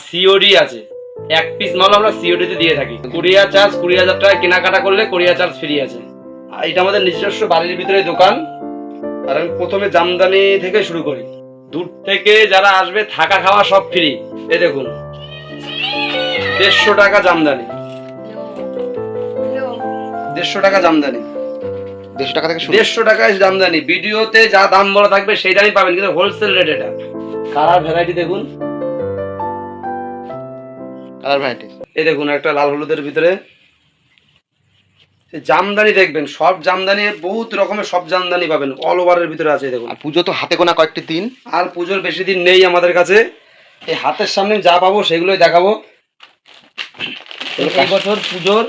COD আছে, এক piece মাল আমরা সিওডিতে দিয়ে থাকি। কুরিয়ার চার্জ 20,000 টাকা কেনাকাটা করলে কুরিয়ার চার্জ ফ্রি আছে। আর এটা আমাদের নিজস্ব বাড়ির ভিতরে দোকান। আর আমি প্রথমে জামদানি থেকে শুরু করি। দূর থেকে যারা আসবে থাকা খাওয়া সব ফ্রি। এই দেখুন 150 টাকা জামদানি, 150 টাকা জামদানি, 150 টাকা থেকে শুরু। 150 টাকায় জামদানি। ভিডিওতে যা দাম বলা থাকবে সেই দামই পাবেন, কিন্তু হোলসেল রেট এটা। কালার ভ্যারাইটি দেখুন, কালার ভ্যারাইটি। এই দেখুন একটা লাল হলুদের ভিতরে জামদানি দেখবেন, সব জামদানি বহুত রকমের সব জামদানি পাবেন, অল ওভারের ভিতরে আছে। দেখুন আর পুজো তো হাতে গোনা কয়েকটি দিন, আর পুজোর বেশি দিন নেই আমাদের কাছে। এই হাতের সামনে যা পাবো সেগুলোই দেখাবো। এই বছর পুজোর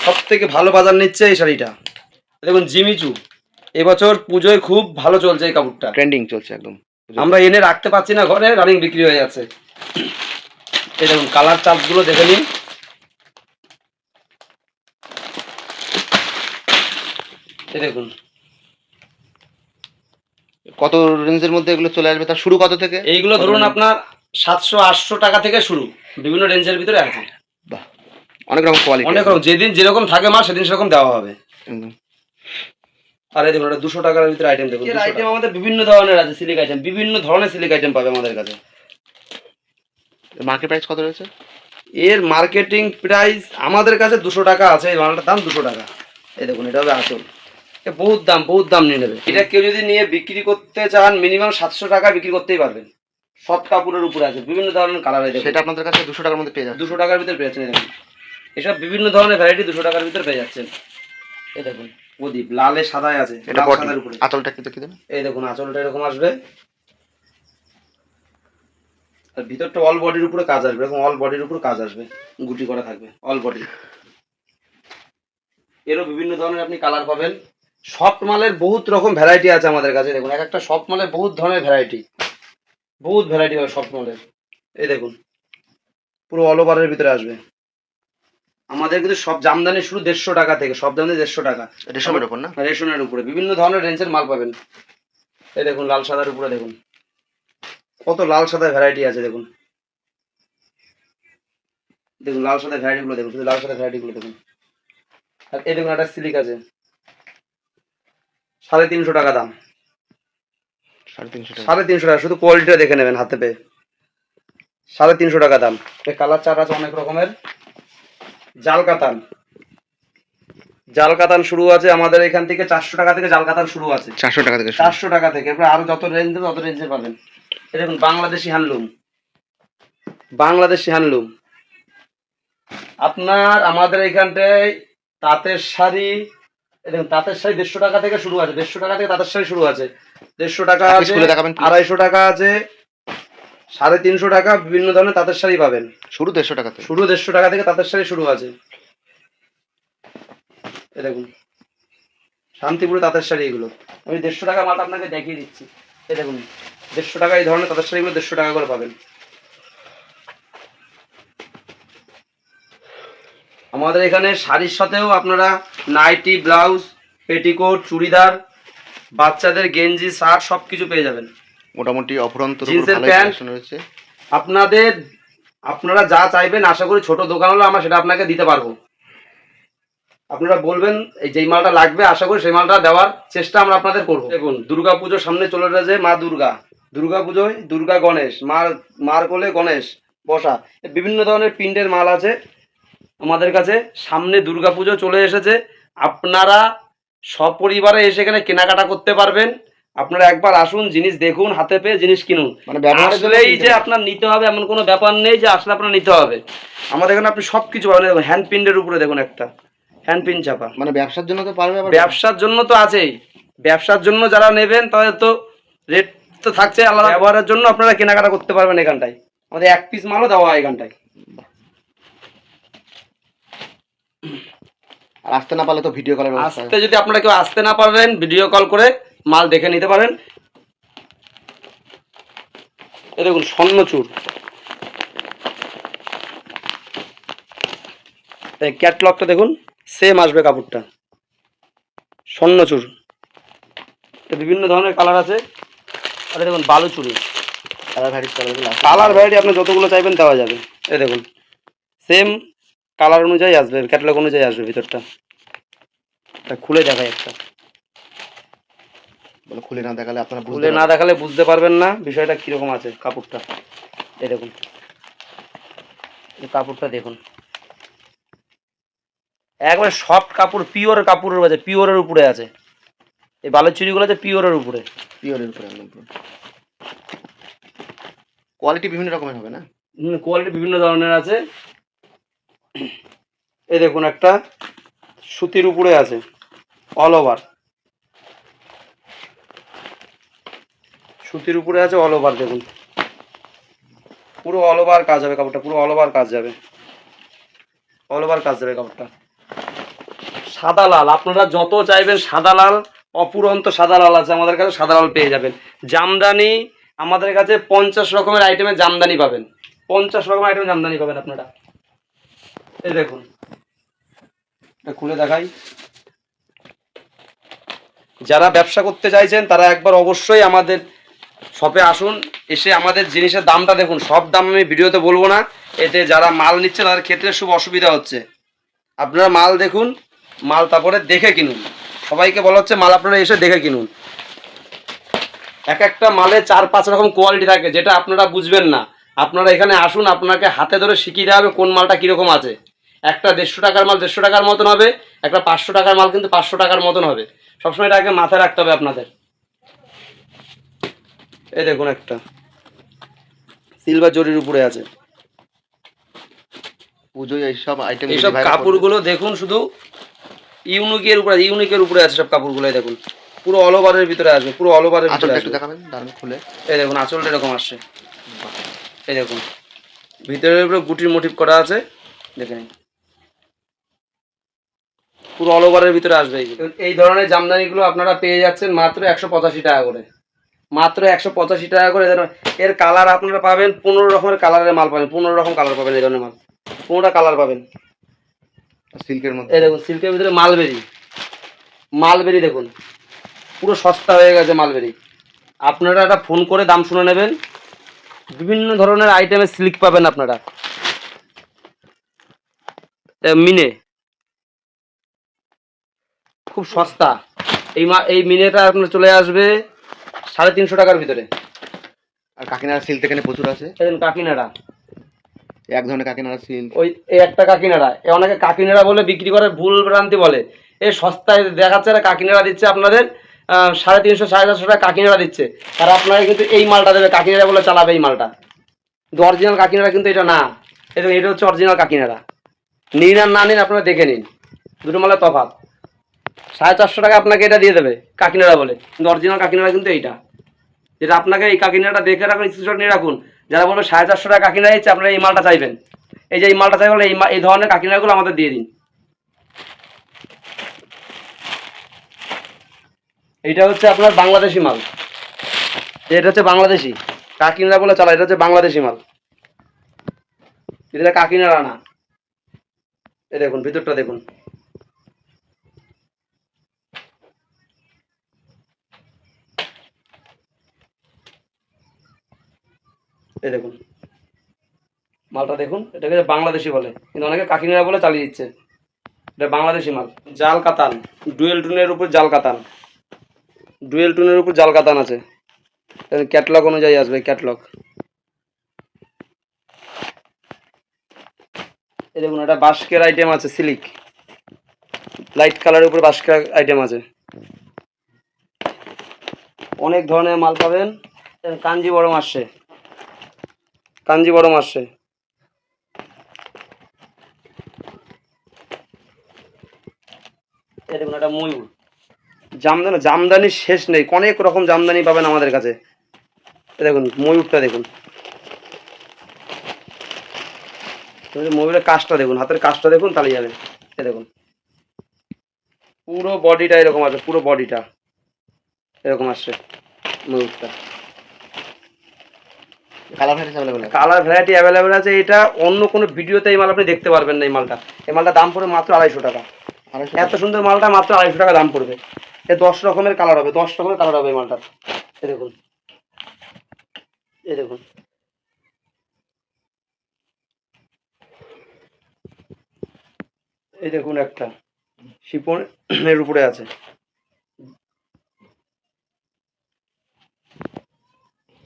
সব থেকে ভালো বাজার নিচ্ছে এই শাড়িটা। দেখুন জিমিচু এবছর পুজোয় খুব ভালো চলছে, এই কাপড়টা ট্রেন্ডিং চলছে একদম। আমরা এনে রাখতে পারছি না ঘরে, রানিং বিক্রি হয়ে যাচ্ছে। এই দেখুন কালার চার্টগুলো দেখে নিন। এই দেখুন কত রেঞ্জের মধ্যে এগুলো চলে আসবে, তার শুরু কত থেকে? এইগুলো ধরুন আপনার 700-800 টাকা থেকে শুরু, বিভিন্ন রেঞ্জের ভিতরে আছে। বাহ, অনেক রকম কোয়ালিটি, অনেক রকম, যেদিন যেরকম থাকে মাল সেদিন সেরকম দেওয়া হবে। একদম। আর এই দেখুন এটা 200 টাকার ভিতরে আইটেম দেখুন। এর আইটেম আমাদের বিভিন্ন ধরনের আছে, সিলিক আইটেম, বিভিন্ন ধরনের সিলিক আইটেম পাবে আমাদের কাছে। মার্কেট প্রাইস কত রয়েছে? এর মার্কেটিং প্রাইস আমাদের কাছে 200 টাকা আছে, এই মালটার দাম 200 টাকা। এই দেখুন এটা হবে আঁচল, এ বহুত দাম, বহুত দাম নিয়ে নেবে। এটা কেউ যদি নিয়ে বিক্রি করতে চান মিনিমাম 700 টাকা বিক্রি করতেই পারবেন। সব কাপড়ের উপরে আছে, বিভিন্ন ধরনের কালার আছে। সেটা আপনাদের কাছে 200 টাকার মধ্যে পেয়ে যাচ্ছে। 200 টাকার ভিতরে পেয়ে যাচ্ছেন। এই দেখুন এসব বিভিন্ন ধরনের ভ্যারাইটি 200 টাকার ভিতরে পেয়ে যাচ্ছেন। এই দেখুন প্রদীপ লালে সাদায় আছে, এটা লাল সাদার উপরে। আঁচলটা কি দেখিয়ে দেন। এই দেখুন আঁচলটা এরকম আসবে, আর ভিতরটা অল বডির উপরে কাজ আসবে, এরকম অল বডির উপর কাজ আসবে, গুটি করা থাকবে অল বডি। এরও বিভিন্ন ধরনের আপনি কালার পাবেন। সফট মালের বহুত রকম ভ্যারাইটি আছে আমাদের কাছে। দেখুন এক একটা সফট মালের বহুত ধরনের ভ্যারাইটি, বহুত ভ্যারাইটি হয় সফট মালের। এই দেখুন পুরো অল ওভারের ভিতরে আসবে। আমাদের কিন্তু সব জামদানি শুরু 150 টাকা থেকে, সব জামদানি 150 টাকা। রেশমের উপর না? রেশনের উপরে বিভিন্ন ধরনের রেঞ্জের মাল পাবেন। এই দেখুন লাল সাদার উপরে দেখুন কত লাল সাদা ভ্যারাইটি আছে। দেখুন দেখুন লাল সাদা ভ্যারাইটিগুলো দেখুন, শুধু লাল সাদা ভ্যারাইটিগুলো দেখুন। আর এই দেখুন একটা সিলিক আছে 350 টাকা দাম। 350 টাকা। 350 টাকা, শুধু কোয়ালিটিটা দেখে নেবেন হাতে পেয়ে। 350 টাকা দাম। এই কালার চার্ট আছে অনেক রকমের। জাল কাতান, জাল কাতান শুরু আছে আমাদের এখান থেকে 400 টাকা থেকে জাল কাতান শুরু আছে। 400 টাকা থেকে শুরু। 400 টাকা থেকে, এরপর আরো যত রেঞ্জ দেবে তত রেঞ্জে পাবেন। এই দেখুন বাংলাদেশি হ্যান্ডলুম, বাংলাদেশি হ্যান্ডলুম আপনার আমাদের এইখানটায় তাঁতের শাড়ি। এই দেখুন তাঁতের শাড়ি 150 টাকা থেকে শুরু আছে, 150 টাকা থেকে তাঁতের শাড়ি শুরু আছে। 150 টাকা আছে, 250 টাকা আছে, 350 টাকা, বিভিন্ন ধরনের তাঁতের শাড়ি পাবেন। শুরু 150 টাকা থেকে, শুরু 150 টাকা থেকে তাঁতের শাড়ি শুরু আছে। এই দেখুন শান্তিপুরে তাঁতের শাড়ি, এগুলো আমি 150 টাকা মালটা আপনাকে দেখিয়ে দিচ্ছি। এই দেখুন 150 টাকা এই ধরনের তাঁতের শাড়িগুলো 150 টাকা করে পাবেন। আমাদের এখানে শাড়ির সাথেও আপনারা নাইটি, ব্লাউজ, পেটিকোট, চুড়িদার, বাচ্চাদের গেঞ্জি, শার্ট সব কিছু পেয়ে যাবেন। মোটামুটি অফুরন্ত জিন্সের প্যান্ট রয়েছে আপনাদের। আপনারা যা চাইবেন আশা করি ছোট দোকান হলে আমরা সেটা আপনাকে দিতে পারবো। আপনারা বলবেন এই যেই মালটা লাগবে, আশা করি সেই মালটা দেওয়ার চেষ্টা আমরা আপনাদের করবো। দেখুন দুর্গা পুজোর সামনে চলে যাচ্ছে, মা দুর্গা, দুর্গা পুজোয় দুর্গা গণেশ, মার কোলে গণেশ বসা, বিভিন্ন ধরনের প্রিন্টের মাল আছে আমাদের কাছে। সামনে দুর্গা পুজো চলে এসেছে, আপনারা সপরিবারে এসে এখানে কেনাকাটা করতে পারবেন। আপনারা একবার আসুন, জিনিস দেখুন, হাতে পেয়ে জিনিস কিনুন। মানে ব্যবহারের জন্য আসলেই যে আপনার নিতে হবে এমন কোনো ব্যাপার নেই যে আসলে আপনার নিতে হবে। আমাদের এখানে আপনি সব কিছু পাবেন। দেখুন হ্যান্ড প্রিন্টের উপরে দেখুন একটা হ্যান্ড প্রিন্ট চাপা, মানে ব্যবসার জন্য তো পারবে, আবার ব্যবসার জন্য তো আছেই। ব্যবসার জন্য যারা নেবেন তাদের তো রেট তো থাকছে আলাদা। ব্যবহারের জন্য আপনারা কেনাকাটা করতে পারবেন এখানটায়। আমাদের এক পিস মালও দেওয়া হয় এখানটায়। আর আসতে না পারলে তো ভিডিও কলের ব্যবস্থা। আসতে যদি আপনারা কেউ আসতে না পারেন, ভিডিও কল করে মাল দেখে নিতে পারেন। এই দেখুন স্বর্ণচূড়, এই ক্যাটলগটা দেখুন, সেম আসবে কাপড়টা। স্বর্ণচূড় বিভিন্ন ধরনের কালার আছে। আর দেখুন বালুচুরি, কালার ভ্যারাইটি অ্যাভেলেবল আছে। কালার ভ্যারাইটি আপনি যতগুলো চাইবেন দেওয়া যাবে। এই দেখুন সেম কালার অনুযায়ী আসবে, ক্যাটালগ অনুযায়ী আসবে ভিতরটা। এটা খুলে দেখাই একটা। বলে খুলে না দেখালে আপনারা বুঝতে খুলে না পারবেন। দেখালে বুঝতে পারবেন না বিষয়টা কীরকম আছে কাপড়টা। এই দেখুন এই কাপড়টা দেখুন, একবারে সফট কাপড়, পিওর কাপড়ের আছে, পিওরের উপরে আছে। এই বালের চুড়িগুলো আছে পিওরের উপরে। পিওরের উপরে একদম কোয়ালিটি বিভিন্ন রকমের হবে না? কোয়ালিটি বিভিন্ন ধরনের আছে। এই দেখুন একটা সুতির উপরে আছে অল ওভার, সুতির উপরে আছে অল ওভার। দেখুন পুরো অল ওভার কাজ হবে কাপড়টা, পুরো অল ওভার কাজ যাবে, অল ওভার কাজ যাবে কাপড়টা। সাদা লাল আপনারা যত চাইবেন, সাদা লাল অপুরন্ত সাদা লাল আছে আমাদের কাছে, সাদা লাল পেয়ে যাবেন। জামদানি আমাদের কাছে 50 রকমের আইটেমের জামদানি পাবেন, 50 রকমের আইটেম জামদানি পাবেন আপনারা। এই দেখুন এটা খুলে দেখাই। যারা ব্যবসা করতে চাইছেন তারা একবার অবশ্যই আমাদের শপে আসুন, এসে আমাদের জিনিসের দামটা দেখুন। সব দাম আমি ভিডিওতে বলবো না, এতে যারা মাল নিচ্ছে তাদের ক্ষেত্রে খুব অসুবিধা হচ্ছে। আপনারা মাল দেখুন, মাল তারপরে দেখে কিনুন। সবাইকে বলা হচ্ছে মাল আপনারা এসে দেখে কিনুন। এক একটা মালে 4-5 রকম কোয়ালিটি থাকে, যেটা আপনারা বুঝবেন না। আপনারা এখানে আসুন, আপনাকে হাতে ধরে শিখিয়ে দেওয়া হবে কোন মালটা কীরকম আছে। একটা 150 টাকার মাল 150 টাকার মতন হবে, একটা 500 টাকার মাল কিন্তু 500 টাকার মতন হবে। সবসময় এটা আগে মাথায় রাখতে হবে আপনাদের। এই দেখুন একটা সিলভার জরির উপরে আছে। পুজোয় এইসব আইটেম এইসব কাপড়গুলো দেখুন শুধু ইউনিকের উপরে, ইউনিকের উপরে আছে সব কাপড়গুলো। দেখুন পুরো অল ওভারের ভিতরে আসবে, পুরো অল ওভারের ভিতরে একটু আসবে। দেখাবেন দাঁড়ান খুলে। এই দেখুন আঁচলটা এরকম আসছে। এই দেখুন ভিতরের উপরে গুটির মোটিভ করা আছে, দেখে নিন। পুরো অল ওভারের ভিতরে আসবে। এই ধরনের জামদানিগুলো আপনারা পেয়ে যাচ্ছেন মাত্র 185 টাকা করে, মাত্র 185 টাকা করে। এর কালার আপনারা পাবেন 15 রকমের কালারের মাল পাবেন, 15 রকম কালার পাবেন। এই ধরনের মাল 15টা কালার পাবেন। সিল্কের মধ্যে এই দেখুন সিল্কের ভিতরে মালবেরি, মালবেরি দেখুন পুরো সস্তা হয়ে গেছে মালবেরি। আপনারা একটা ফোন করে দাম শুনে নেবেন। বিভিন্ন ধরনের আইটেমের সিল্ক পাবেন আপনারা। মিনে খুব সস্তা, এই মিনেটা আপনার চলে আসবে 350 টাকার ভিতরে। আর কাকিনাড়া সিল্ক এখানে প্রচুর আছে। দেখুন কাকিনাড়া, এক ধরনের কাকিনাড়া সিল্ক। ওই এই একটা কাকিনাড়া, অনেকে কাকিনাড়া বলে বিক্রি করে, ভুল ভ্রান্তি বলে। এই সস্তায় দেখাচ্ছে না, কাকিনাড়া দিচ্ছে আপনাদের 350 450 টাকা কাকিনাড়া দিচ্ছে। আর আপনারা কিন্তু এই মালটা দেবে, কাকিনাড়া বলে চালাবে এই মালটা। কিন্তু অরিজিনাল কাকিনাড়া কিন্তু এটা না। এটা হচ্ছে অরিজিনাল কাকিনাড়া। নিন আর না নিন আপনারা দেখে নিন, দুটো মালের তফাৎ। 450 টাকা আপনাকে এটা দিয়ে দেবে কাকিনাড়া বলে, কিন্তু অরিজিনাল কাকিনাড়া কিন্তু এইটা। যেটা আপনাকে এই কাকিনাড়াটা দেখে রাখুন, স্ক্রিনশট নিয়ে রাখুন। যারা বলবে 450 টাকা কাকিনাড়া দিচ্ছে, আপনারা এই মালটা চাইবেন। এই যে এই মালটা চাই বলে এই ধরনের কাকিনাড়াগুলো আমাদের দিয়ে দিন। এইটা হচ্ছে আপনার বাংলাদেশি মাল, এটা হচ্ছে বাংলাদেশি কাকিনাড়া বলে চালা, এটা হচ্ছে বাংলাদেশি মাল, এটা কাকিনাড়া না। এই দেখুন ভিতরটা দেখুন, এই দেখুন মালটা দেখুন। এটাকে বাংলাদেশি বলে, কিন্তু অনেকে কাকিনাড়া বলে চালিয়ে দিচ্ছে। এটা বাংলাদেশি মাল। জাল কাতান, ডুয়েল টুনের উপর জাল কাতান, ডুয়েল টুনের উপর জাল কাতান আছে। ক্যাটলগ অনুযায়ী আসবে, ক্যাটলগ। এই দেখুন একটা বাস্কের আইটেম আছে, সিল্ক লাইট কালারের উপর বাস্কের আইটেম আছে। অনেক ধরনের মাল পাবেন। কাঞ্জিবরম আসছে, কাঞ্জিবরম আসছে। এই দেখুন একটা ময়ূর, জামদানির শেষ নেই, অনেক রকম জামদানি পাবেন আমাদের কাছে। দেখুন ময়ূরটা দেখুন, ময়ূরের কাজটা দেখুন, হাতের কাজটা দেখুন, তাহলে যাবেন। এই দেখুন পুরো বডিটা এরকম আছে, পুরো বডিটা এরকম আসছে ময়ূরটা। Colour variety available. Colour variety available আছে। এটা অন্য কোনো ভিডিওতে এই মাল আপনি দেখতে পারবেন না। এই মালটার দাম পড়বে মাত্র 250 টাকা। এত সুন্দর মালটা মাত্র 250 টাকা দাম পড়বে। এ 10 রকমের কালার হবে, 10 রকমের কালার হবে এই মালটার। এই দেখুন এই দেখুন, এই দেখুন একটা শিপনের উপরে আছে।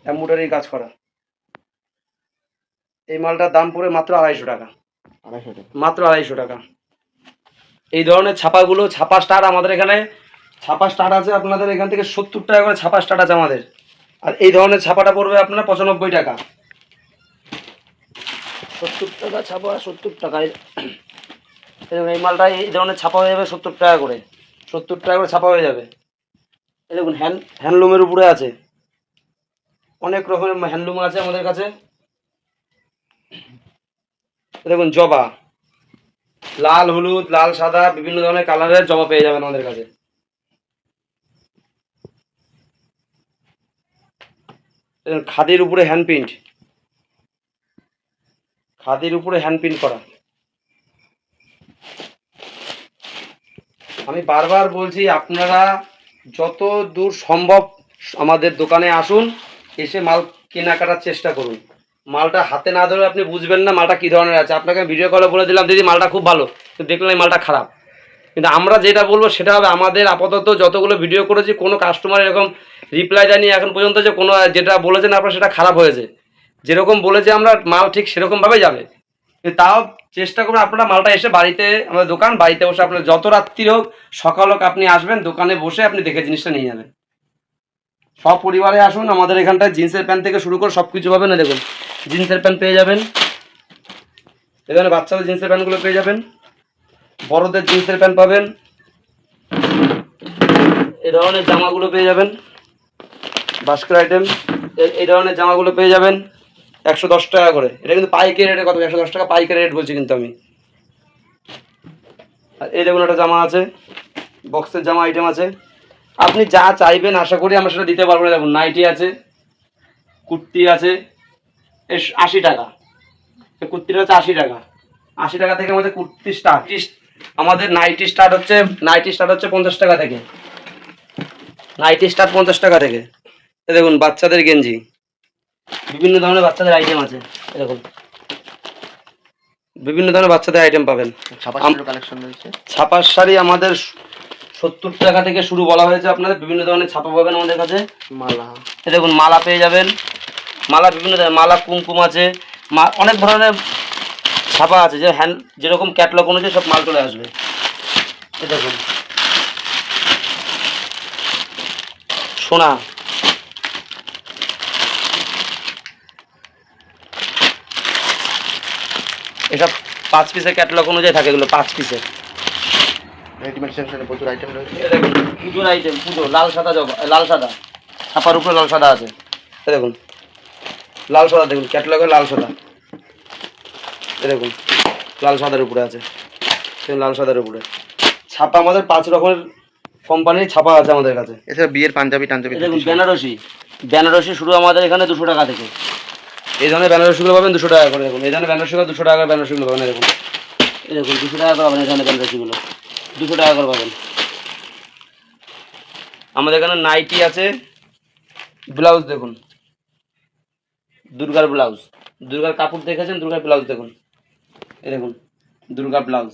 এমব্রয়ডারি কাজ করা। এই মালটার দাম পড়ে মাত্র 250 টাকা। 250 টাকা। মাত্র 250 টাকা। এই ধরনের ছাপাগুলো, ছাপা স্টার্ট আমাদের এখানে, ছাপা স্টার্ট আছে আপনাদের এখান থেকে 70 টাকা করে ছাপা স্টার্ট আছে আমাদের। আর এই ধরনের ছাপাটা পড়বে আপনার 95 টাকা। 70 টাকা ছাপা, 70 টাকায় এই মালটা এই ধরনের ছাপা হয়ে যাবে 70 টাকা করে। 70 টাকা করে ছাপা হয়ে যাবে। এই দেখুন হ্যান্ডলুমের উপরে আছে, অনেক রকমের হ্যান্ডলুম আছে আমাদের কাছে। দেখুন জবা, লাল হলুদ, লাল সাদা, বিভিন্ন ধরনের কালারের জবা পেয়ে যাবেন আমাদের কাছে। খাদির উপরে হ্যান্ড প্রিন্ট, খাদির উপরে হ্যান্ড প্রিন্ট করা। আমি বারবার বলছি, আপনারা যত দূর সম্ভব আমাদের দোকানে আসুন, এসে মাল কেনাকাটার চেষ্টা করুন। মালটা হাতে না ধরে আপনি বুঝবেন না মালটা কী ধরনের আছে। আপনাকে ভিডিও কলে বলে দিলাম দিদি মালটা খুব ভালো, কিন্তু দেখলেন এই মালটা খারাপ। কিন্তু আমরা যেটা বলবো সেটা হবে। আমাদের আপাতত যতগুলো ভিডিও করেছি কোনো কাস্টমার এরকম রিপ্লাই দেয়নি এখন পর্যন্ত যে কোনো যেটা বলেছেন আপনারা সেটা খারাপ হয়েছে। যেরকম বলেছে আমরা মাল ঠিক সেরকমভাবেই যাবে। কিন্তু তাও চেষ্টা করুন আপনারা মালটা এসে বাড়িতে, আমাদের দোকান বাড়িতে বসে, আপনার যত রাত্রি হোক সকাল হোক আপনি আসবেন, দোকানে বসে আপনি দেখে জিনিসটা নিয়ে যাবেন। সব পরিবারে আসুন, আমাদের এখানটায় জিন্সের প্যান্ট থেকে শুরু করে সব কিছু পাবেন। না দেখুন জিন্সের প্যান্ট পেয়ে যাবেন, এখানে বাচ্চাদের জিন্সের প্যান্টগুলো পেয়ে যাবেন, বড়দের জিন্সের প্যান্ট পাবেন, এই ধরনের জামাগুলো পেয়ে যাবেন, বাস্কেট আইটেম এই ধরনের জামাগুলো পেয়ে যাবেন 110 টাকা করে। এটা কিন্তু পাইকারি রেটে কত, 110 টাকা পাইকারি রেট বলছি কিন্তু আমি। আর এই দেখুন একটা জামা আছে, বক্সের জামা আইটেম আছে। আপনি যা চাইবেন আশা করি আমরা সেটা দিতে পারবো। না দেখুন নাইটি আছে, কুর্তি আছে 80 টাকা। এই কুর্তিটা হচ্ছে 80 টাকা। 80 টাকা থেকে আমাদের কুর্তি স্টার্ট। আমাদের নাইটি স্টার্ট হচ্ছে 50 টাকা থেকে। নাইটি স্টার্ট 50 টাকা থেকে। এই দেখুন বাচ্চাদের গেঞ্জি, বিভিন্ন ধরনের বাচ্চাদের আইটেম আছে। এই দেখুন বিভিন্ন ধরনের বাচ্চাদের আইটেম পাবেন। ছাপা কালেকশন রয়েছে। ছাপার শাড়ি আমাদের 70 টাকা থেকে শুরু বলা হয়েছে আপনাদের। বিভিন্ন ধরনের ছাপা পাবেন আমাদের কাছে। মালা, এই দেখুন মালা পেয়ে যাবেন, মালা বিভিন্ন ধরনের মালা, কুমকুম আছে, অনেক ধরনের ছাপা আছে। যে যেরকম ক্যাটলগ অনুযায়ী সব মাল চলে আসবে। এই দেখুন সোনা, এসব 5 পিসের ক্যাটলগ অনুযায়ী থাকে, এগুলো 5 পিসের। রেডিমেড সেকশনে প্রচুর আইটেম রয়েছে। এই দেখুন পুজোর আইটেম, পুজো লাল সাদা জবা, লাল সাদা ছাপার উপরে লাল সাদা আছে। এই দেখুন লাল সাদা, দেখুন ক্যাটলগের লাল সাদা। এই দেখুন লাল সাদার উপরে আছে, লাল সাদার উপরে ছাপা। আমাদের 5 রকমের কোম্পানির ছাপা আছে আমাদের কাছে। এছাড়া বিয়ের পাঞ্জাবি টাঞ্জাবি। দেখুন বেনারসি শুরু আমাদের এখানে 200 টাকা থেকে। এই ধরনের বেনারসিগুলো পাবেন 200 টাকা করে। দেখুন এই ধরনের বেনারসিগুলো 200 টাকা করে বেনারসিগুলো পাবেন। দেখুন এই দেখুন 200 টাকা করে পাবেন। এই ধরনের বেনারসিগুলো 200 টাকা করে পাবেন। আমাদের এখানে নাইটি আছে, ব্লাউজ দেখুন দুর্গার ব্লাউজ, দুর্গার কাপড় দেখেছেন, দুর্গার ব্লাউজ দেখুন। এই দেখুন দুর্গা ব্লাউজ।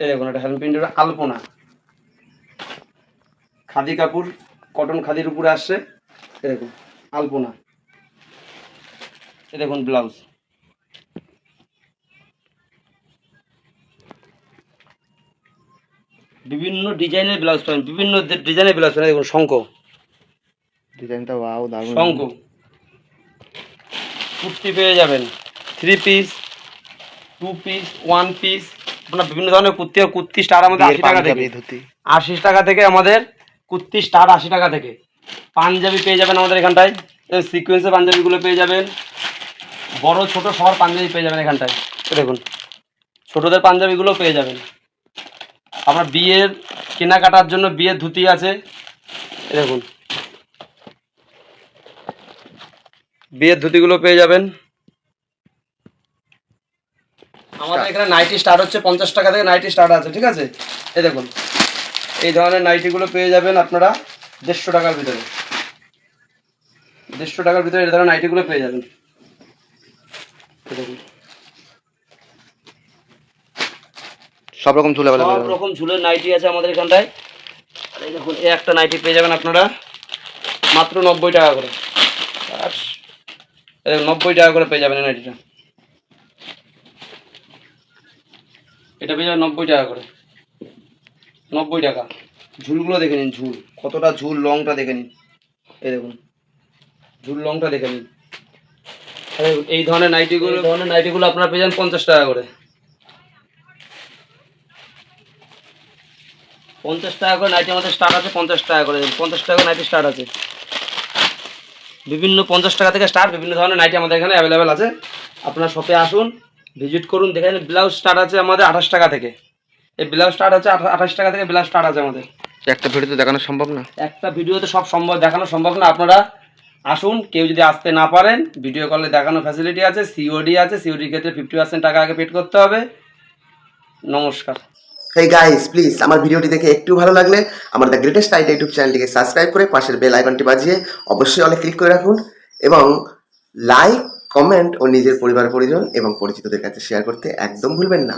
এই দেখুন এটা হ্যান্ড প্রিন্টের আলপনা, খাদি কাপড়, কটন খাদির উপরে আসছে। এই দেখুন আলপনা। এই দেখুন ব্লাউজ। বিভিন্ন ডিজাইনের ব্লাউজ পাবেন, বিভিন্ন ডিজাইনের ব্লাউজ পাবেন। দেখুন শঙ্খ, ডিজাইনটা ওয়াও দারুণ। শঙ্খ কুর্তি পেয়ে যাবেন, 3 পিস, 2 পিস, 1 পিস। আপনার বিভিন্ন ধরনের কুর্তি, আর কুর্তি স্টার আমাদের 80 টাকা থেকে। 80 টাকা থেকে আমাদের কুর্তি স্টার, 80 টাকা থেকে। পাঞ্জাবি পেয়ে যাবেন আমাদের এখানটায়, সিকোয়েন্সের পাঞ্জাবিগুলো পেয়ে যাবেন, বড় ছোট সবার পাঞ্জাবি পেয়ে যাবেন এখানটায়। দেখুন ছোটদের পাঞ্জাবিগুলো পেয়ে যাবেন। আপনার বিয়ের কেনাকাটার জন্য বিয়ের ধুতি আছে। দেখুন বিয়ের ধুতিগুলো পেয়ে যাবেন। আমাদের এখানে নাইটি স্টার্ট হচ্ছে 50 টাকা থেকে, নাইটি স্টার্ট আছে, ঠিক আছে। এই দেখুন এই ধরনের নাইটিগুলো পেয়ে যাবেন আপনারা 150 টাকার ভিতরে। 150 টাকার ভিতরে এই ধরনের নাইটিগুলো পেয়ে যাবেন। এই দেখুন সব রকম ঝুল সব অ্যাভেলেবল। রকম ঝুলের নাইটি আছে আমাদের এখানটায়। আর এই দেখুন এই একটা নাইটি পেয়ে যাবেন আপনারা মাত্র 90 টাকা করে। আর এই দেখুন 90 টাকা করে পেয়ে যাবেন এই নাইটিটা। এটা পেয়ে যাবেন 90 টাকা করে, 90 টাকা। ঝুলগুলো দেখে নিন, ঝুল কতটা, ঝুল লংটা দেখে নিন। এই দেখুন ঝুল লংটা দেখে নিন। আর এই ধরনের নাইটিগুলো আপনারা পেয়ে যান 50 টাকা করে। 50 টাকা করে নাইটি আমাদের স্টার্ট আছে, 50 টাকা করে 50 টাকা নাইটি স্টার্ট আছে। বিভিন্ন 50 টাকা থেকে স্টার্ট, বিভিন্ন ধরনের নাইটি আমাদের এখানে অ্যাভেলেবেল আছে। আপনারা শপে আসুন, ভিজিট করুন, দেখেন। ব্লাউজ স্টার্ট আছে আমাদের 28 টাকা থেকে। এই ব্লাউজ স্টার্ট আছে 28 টাকা থেকে, ব্লাউজ স্টার্ট আছে আমাদের। একটা ভিডিওতে দেখানো সম্ভব না, একটা ভিডিওতে সব সম্ভব দেখানো সম্ভব না। আপনারা আসুন, কেউ যদি আসতে না পারেন ভিডিও কলে দেখানো ফ্যাসিলিটি আছে, সিওডি আছে। সিওডির ক্ষেত্রে 50% টাকা আগে পেড করতে হবে। নমস্কার। হেই গাইস, প্লিজ আমার ভিডিওটি দেখে একটু ভালো লাগলে আমার দ্য গ্রেটেস্ট আইডিয়া ইউটিউব চ্যানেলটিকে সাবস্ক্রাইব করে পাশের বেল আইকনটি বাজিয়ে অবশ্যই অলে ক্লিক করে রাখুন এবং লাইক, কমেন্ট ও নিজের পরিবার পরিজন এবং পরিচিতদের কাছে শেয়ার করতে একদম ভুলবেন না।